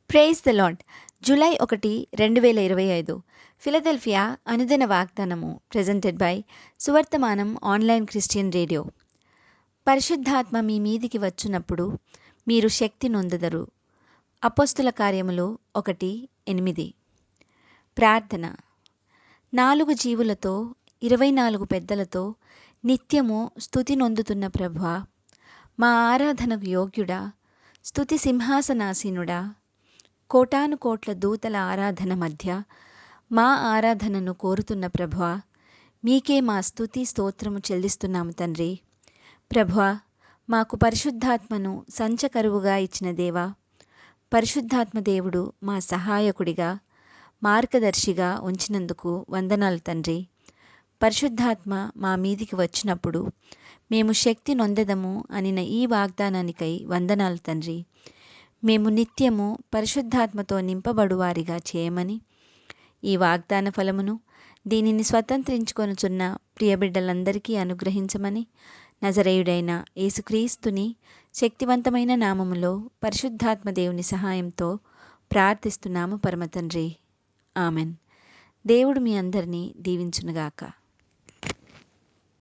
Praise the lord. July 1, 2025 Philadelphia అనుదిన వాగ్దానము presented by సువర్తమానం ఆన్లైన్ క్రిస్టియన్ రేడియో. పరిశుద్ధాత్మ మీ మీదికి వచ్చునప్పుడు మీరు శక్తి నొందెదరు. అపోస్తుల కార్యములు 1:8. ప్రార్థన. 4 జీవులతో 24 పెద్దలతో నిత్యము స్తుతి నొందుతున్న ప్రభువా, మా ఆరాధనకు యోగ్యుడా, స్తుతి సింహాసనాసీనుడా, కోటాను కోట్ల దూతల ఆరాధన మధ్య మా ఆరాధనను కోరుతున్న ప్రభువా, మీకే మా స్తుతి స్తోత్రము చెల్లిస్తున్నాము తండ్రి. ప్రభువా, మాకు పరిశుద్ధాత్మను సంచకరువుగా ఇచ్చిన దేవా, పరిశుద్ధాత్మ దేవుడు మా సహాయకుడిగా, మార్గదర్శిగా ఉంచినందుకు వందనాలు తండ్రి. పరిశుద్ధాత్మ మా మీదికి వచ్చినప్పుడు మేము శక్తి నొందెదము అనిన ఈ వాగ్దానానికై వందనాలు తండ్రి. మేము నిత్యము పరిశుద్ధాత్మతో నింపబడువారిగా చేయమని, ఈ వాగ్దాన ఫలమును దీనిని స్వతంత్రించుకొనుచున్న ప్రియబిడ్డలందరికీ అనుగ్రహించమని, నజరేయుడైన యేసుక్రీస్తుని శక్తివంతమైన నామములో పరిశుద్ధాత్మ దేవుని సహాయంతో ప్రార్థిస్తున్నాము పరమతండ్రి. ఆమెన్. దేవుడు మీ అందరినీ దీవించునుగాక.